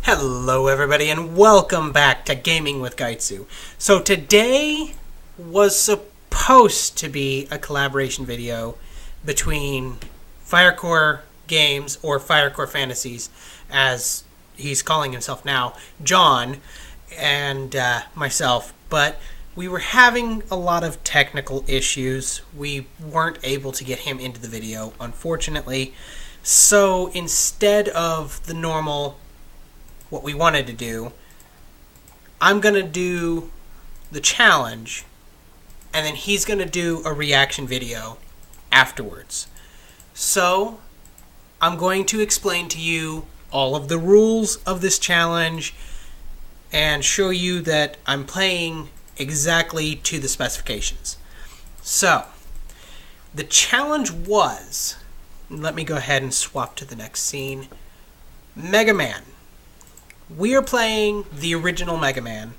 Hello everybody and welcome back to Gaming with Gaitsu. So today was supposed to be a collaboration video between Firecore Games, or Firecore Fantasies as he's calling himself now, John, and myself, but we were having a lot of technical issues. We weren't able to get him into the video, unfortunately. So instead of the normal what we wanted to do, I'm going to do the challenge, and then he's going to do a reaction video afterwards. So, I'm going to explain to you all of the rules of this challenge and show you that I'm playing exactly to the specifications. So, the challenge was, let me go ahead and swap to the next scene, Megaman. We are playing the original Megaman.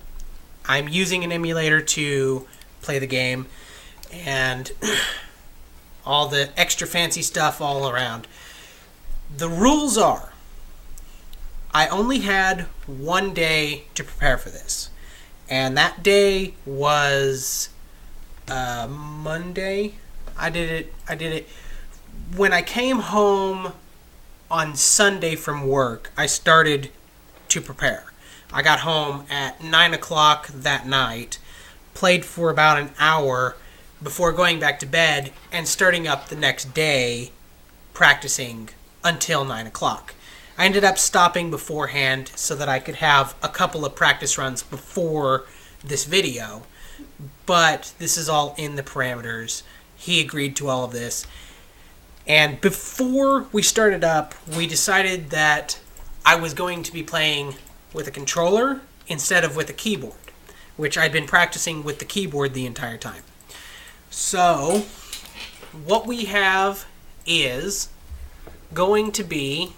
I'm using an emulator to play the game, and all the extra fancy stuff all around. The rules are, I only had one day to prepare for this, and that day was Monday. I did it when I came home on Sunday from work. I started to prepare. I got home at 9 o'clock that night, played for about an hour before going back to bed and starting up the next day practicing until 9 o'clock. I ended up stopping beforehand so that I could have a couple of practice runs before this video, but this is all in the parameters. He agreed to all of this. And before we started up, we decided that I was going to be playing with a controller instead of with a keyboard, which I'd been practicing with the keyboard the entire time. So, what we have is going to be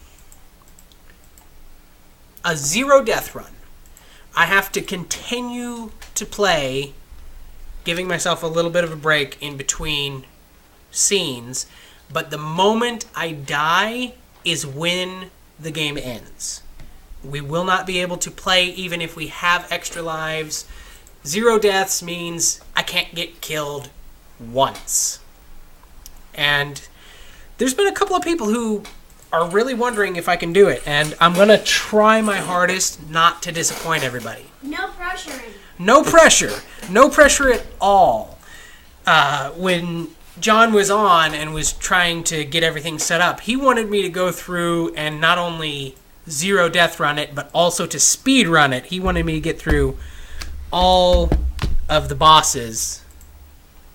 a zero death run. I have to continue to play, giving myself a little bit of a break in between scenes, but the moment I die is when the game ends. We will not be able to play even if we have extra lives. Zero deaths means I can't get killed once. And there's been a couple of people who are really wondering if I can do it, and I'm going to try my hardest not to disappoint everybody. No pressure. No pressure. No pressure at all. When John was on and was trying to get everything set up, he wanted me to go through and not only zero death run it, but also to speed run it. He wanted me to get through all of the bosses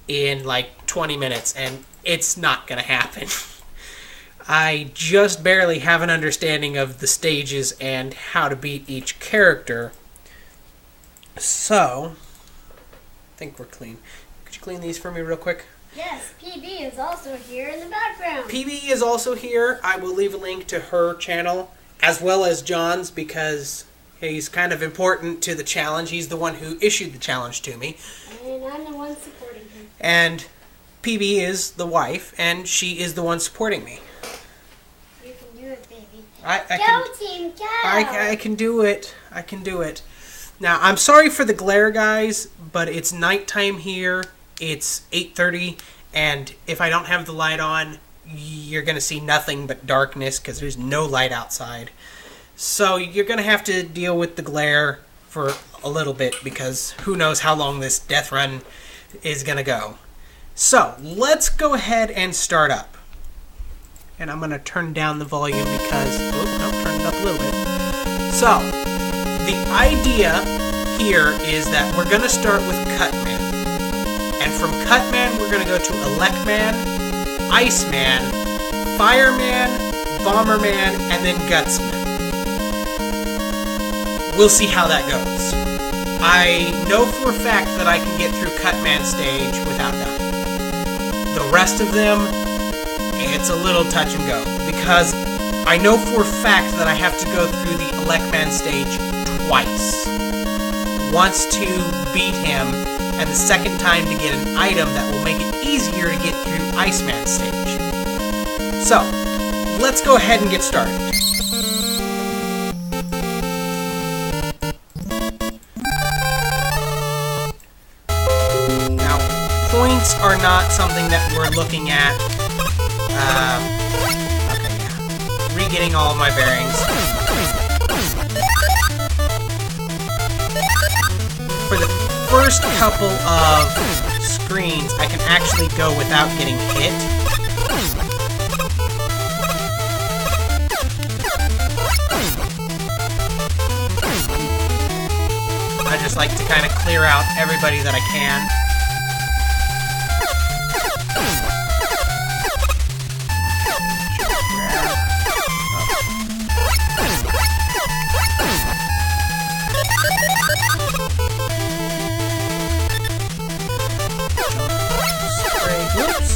in like 20 minutes, and it's not going to happen. I just barely have an understanding of the stages and how to beat each character. So, I think we're clean. Could you clean these for me real quick? Yes, PB is also here in the background. PB is also here. I will leave a link to her channel as well as John's because he's kind of important to the challenge. He's the one who issued the challenge to me. And I'm the one supporting him. And PB is the wife, and she is the one supporting me. You can do it, baby. Team, go! I can do it. I can do it. Now, I'm sorry for the glare, guys, but it's nighttime here. It's 8:30, and if I don't have the light on, you're going to see nothing but darkness because there's no light outside. So you're going to have to deal with the glare for a little bit because who knows how long this death run is going to go. So let's go ahead and start up. And I'm going to turn down the volume because... Oh, no, turn it up a little bit. So, the idea here is that we're going to start with Cutman. And from Cutman, we're going to go to Electman, Iceman, Fireman, Bomberman, and then Gutsman. We'll see how that goes. I know for a fact that I can get through Cutman stage without dying. The rest of them, it's a little touch and go. Because I know for a fact that I have to go through the Electman stage twice. Once to beat him, and the second time to get an item that will make it easier to get through Iceman stage. So, let's go ahead and get started. speeds are not something that we're looking at. Okay, yeah. Re-getting all of my bearings. For the first couple of screens, I can actually go without getting hit. I just like to kind of clear out everybody that I can. Whoops.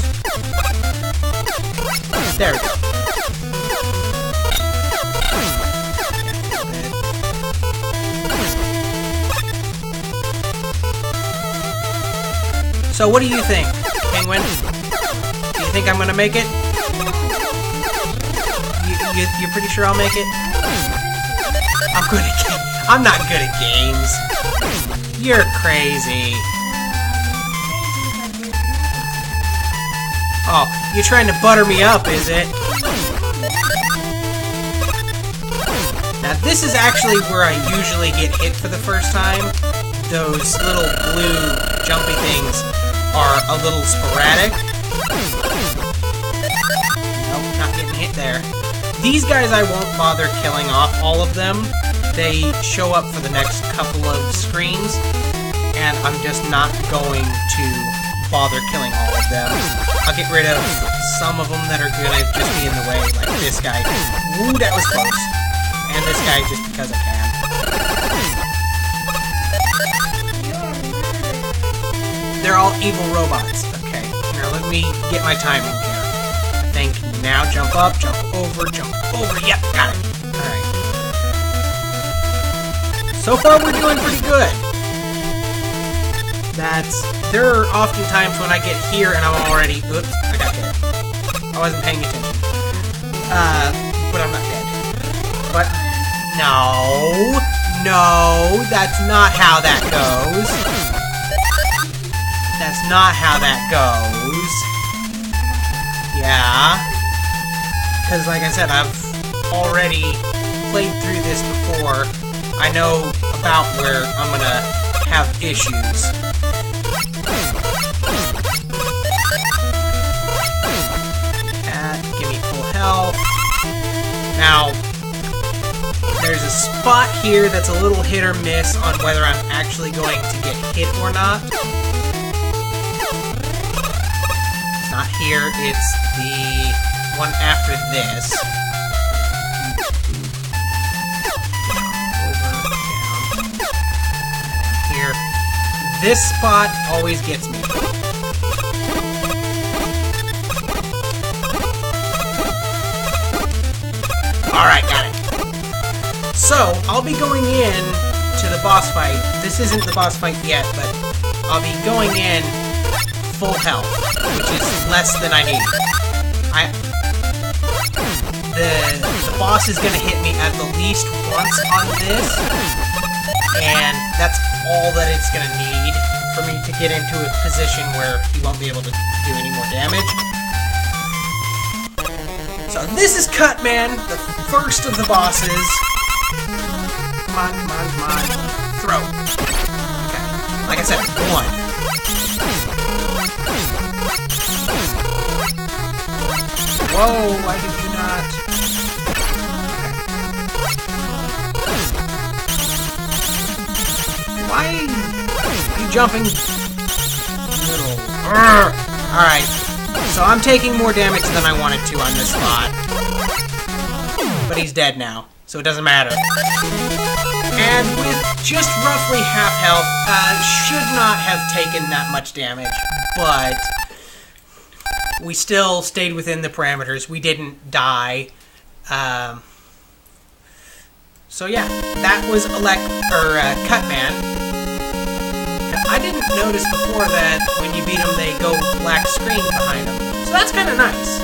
There we go. So what do you think, Penguin? Do you think I'm gonna make it? You're pretty sure I'll make it? I'm good at games. I'm not good at games. You're crazy. Oh, you're trying to butter me up, is it? Now, this is actually where I usually get hit for the first time. Those little blue jumpy things are a little sporadic. Nope, not getting hit there. These guys I won't bother killing off all of them. They show up for the next couple of screens, and I'm just not going to bother killing all of them. I'll get rid of some of them that are gonna just be in the way, like this guy. Ooh, that was close. And this guy just because I can. They're all evil robots. Okay, now let me get my timing here. I think now jump up, jump over, jump over. Yep, got it. Alright. So far we're doing pretty good. There are often times when I get here and I'm already, oops, I got hit. I wasn't paying attention. But I'm not dead. But, no, that's not how that goes. That's not how that goes. Yeah. Because like I said, I've already played through this before. I know about where I'm gonna have issues. Give me full health. Now, there's a spot here that's a little hit or miss on whether I'm actually going to get hit or not. It's not here, it's the one after this. Over, down. Here. This spot always gets me. Alright, got it. So, I'll be going in to the boss fight. This isn't the boss fight yet, but I'll be going in full health, which is less than I need. The boss is going to hit me at the least once on this, and that's all that it's going to need for me to get into a position where he won't be able to do any more damage. So this is Cutman, the first of the bosses. Come on, come on, come on. Throw. Okay. Like I said, one. Whoa, why did you not? Why are you jumping? Little. Alright. So I'm taking more damage than I wanted to on this spot. But he's dead now, so it doesn't matter. And with just roughly half health, should not have taken that much damage, but we still stayed within the parameters. We didn't die. So yeah, that was Cutman. I didn't notice before that when you beat them, they go black screen behind them. So that's kind of nice.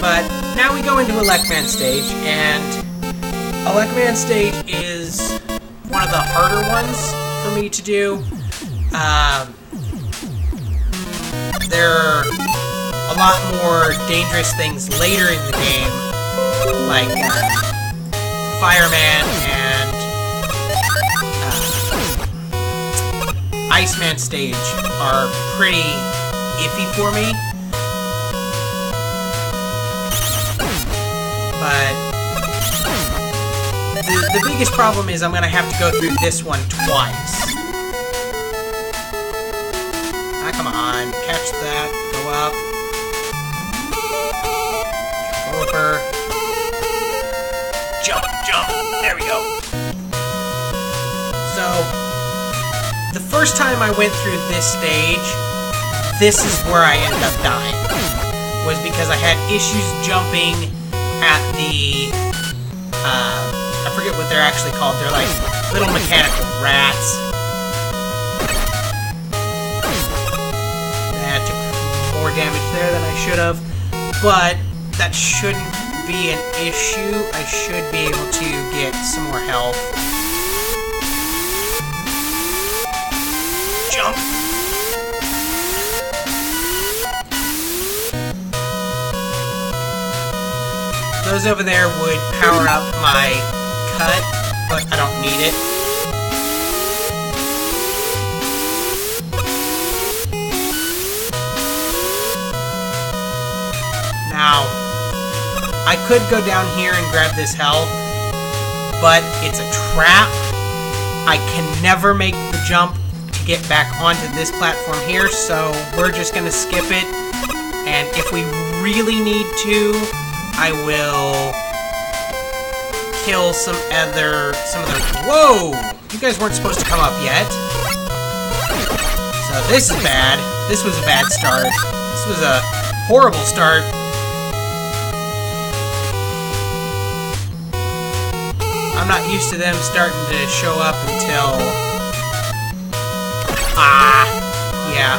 But now we go into Elecman stage, and Elecman stage is one of the harder ones for me to do. there are a lot more dangerous things later in the game, like Fireman and Iceman stage are pretty iffy for me. But the biggest problem is I'm going to have to go through this one twice. Ah, come on. Catch that. Go up. Over. Jump, jump. There we go. So, the first time I went through this stage, this is where I ended up dying. Was because I had issues jumping at the, I forget what they're actually called. They're like little mechanical rats. I took more damage there than I should have, but that shouldn't be an issue. I should be able to get some more health. Jump! Those over there would power up my cut, but I don't need it. Now, I could go down here and grab this health, but it's a trap. I can never make the jump to get back onto this platform here, so we're just going to skip it. And if we really need to, I will kill some other... Whoa! You guys weren't supposed to come up yet. So this is bad. This was a bad start. This was a horrible start. I'm not used to them starting to show up until... Ah! Yeah.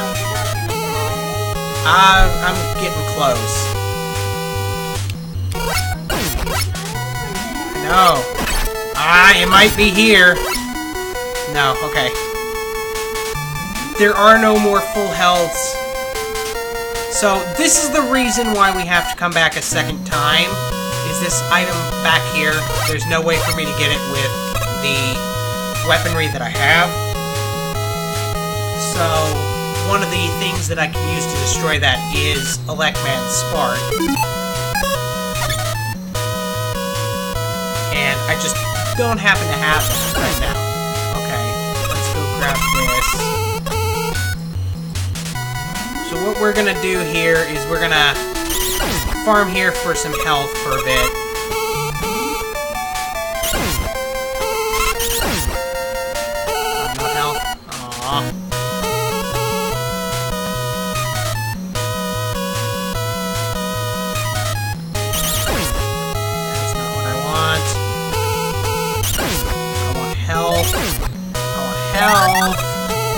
I'm getting close. No. Ah, it might be here. No, okay. There are no more full healths. So, this is the reason why we have to come back a second time. Is this item back here. There's no way for me to get it with the weaponry that I have. So, one of the things that I can use to destroy that is Elecman's Spark. And I just don't happen to have that right now. Okay, let's go grab this. So what we're gonna do here is we're gonna farm here for some health for a bit. No health. Aww. Health,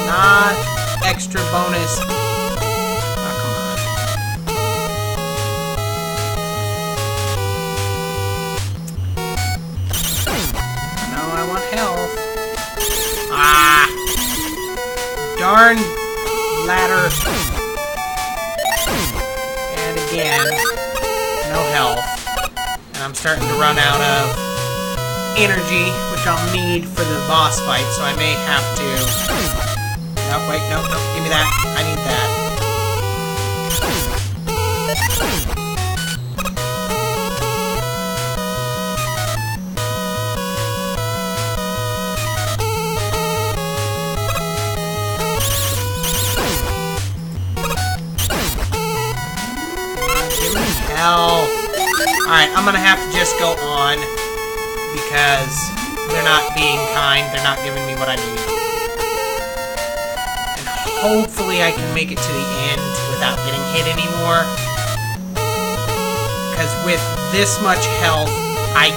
not extra bonus. Oh, come on. No, I want health. Ah! Darn ladder. And again, no health. And I'm starting to run out of energy, which I'll need for the boss fight, so I may have to... No, wait, no, give me that. I need that. Give me health. Alright, I'm gonna have to just go on, because they're not being kind, they're not giving me what I need. And hopefully I can make it to the end without getting hit anymore. Because with this much health, I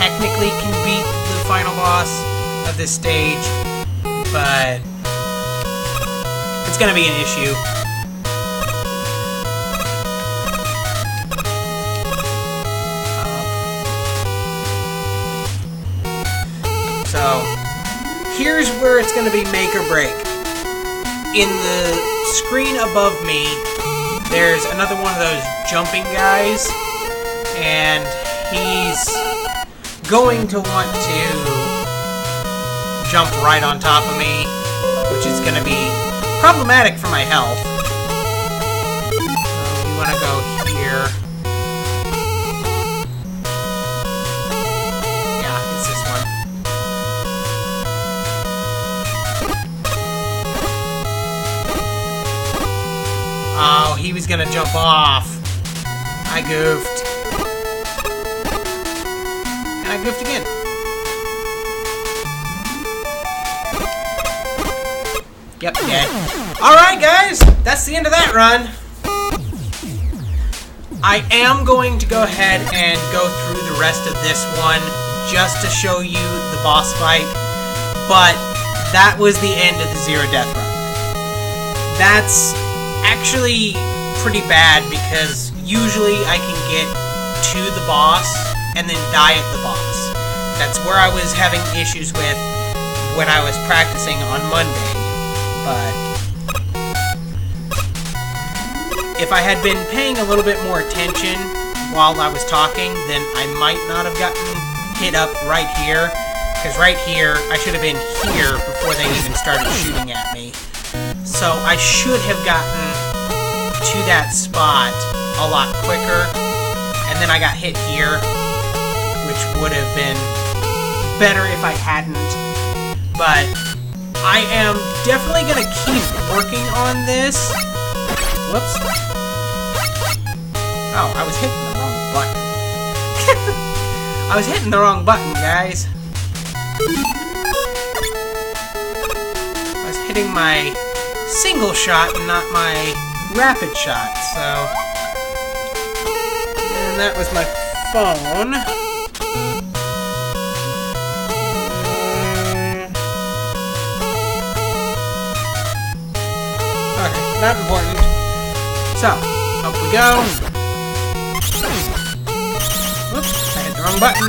technically can beat the final boss of this stage, but it's gonna be an issue. So, here's where it's going to be make or break. In the screen above me, there's another one of those jumping guys, and he's going to want to jump right on top of me, which is going to be problematic for my health. We want to go here. Yeah, it's this one. Oh, he was gonna jump off. I goofed. And I goofed again. Yep, dead. Alright, guys! That's the end of that run. I am going to go ahead and go through the rest of this one just to show you the boss fight. But that was the end of the Zero Death run. That's actually pretty bad because usually I can get to the boss and then die at the boss. That's where I was having issues with when I was practicing on Monday. But if I had been paying a little bit more attention while I was talking, then I might not have gotten hit up right here. Because right here, I should have been here before they even started shooting at me. So I should have gotten to that spot a lot quicker, and then I got hit here, which would have been better if I hadn't. But I am definitely going to keep working on this. Whoops. Oh, I was hitting the wrong button. I was hitting the wrong button, guys. I was hitting my single shot and not my rapid shot, so... And that was my phone. Okay, not important. So, up we go. Whoops, I hit the wrong button.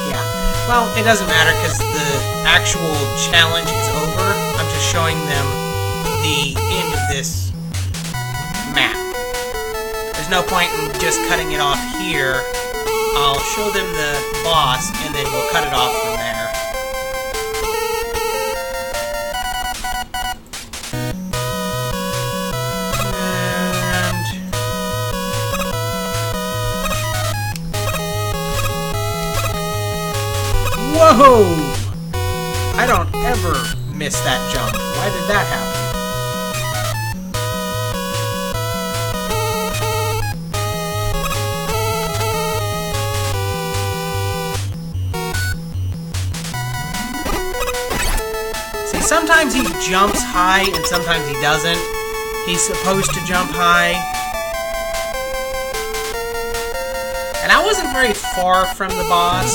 Yeah, well, it doesn't matter because the actual challenge is over. I'm just showing them the end of this map. There's no point in just cutting it off here. I'll show them the boss and then we'll cut it off from there. Whoa! I don't ever miss that jump. Why did that happen? See, sometimes he jumps high and sometimes he doesn't. He's supposed to jump high. And I wasn't very far from the boss.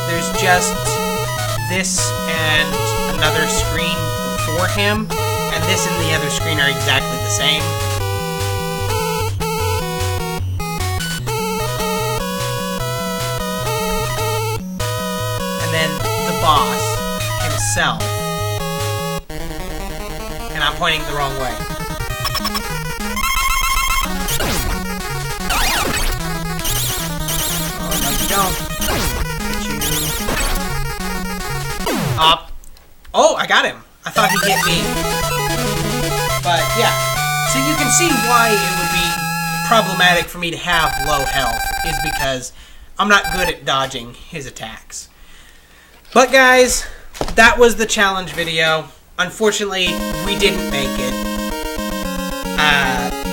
There's just this and another screen for him, and this and the other screen are exactly the same. And then the boss himself. And I'm pointing the wrong way. Oh, no you don't. Oh, I got him. I thought he hit me. But, yeah. So you can see why it would be problematic for me to have low health, is because I'm not good at dodging his attacks. But, guys, that was the challenge video. Unfortunately, we didn't make it.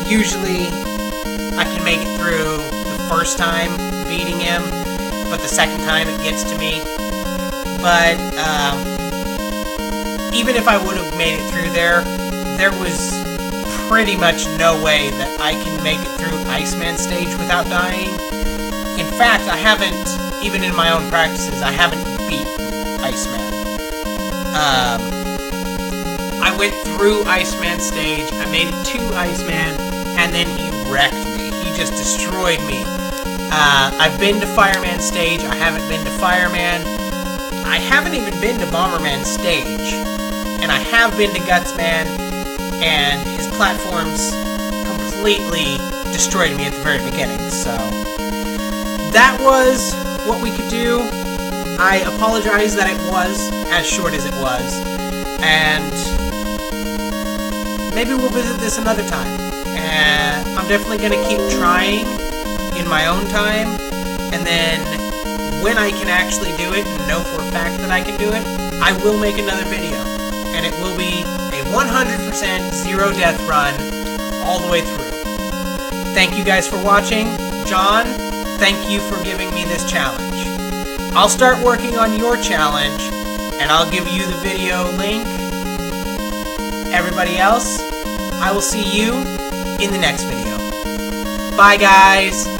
Usually, I can make it through the first time beating him, but the second time it gets to me. But, even if I would have made it through there was pretty much no way that I can make it through Iceman stage without dying. In fact, I haven't, even in my own practices, I haven't beat Iceman. I went through Iceman stage, I made it to Iceman, and then he wrecked me. He just destroyed me. I've been to Fireman stage, I haven't been to Fireman. I haven't even been to Bomberman stage. and I have been to Gutsman, and his platforms completely destroyed me at the very beginning. So that was what we could do. I apologize that it was as short as it was, and maybe we'll visit this another time. And I'm definitely going to keep trying in my own time, and then when I can actually do it and know for a fact that I can do it, I will make another video, and it will be a 100% zero death run all the way through. Thank you guys for watching. John, thank you for giving me this challenge. I'll start working on your challenge, and I'll give you the video link. Everybody else, I will see you in the next video. Bye, guys!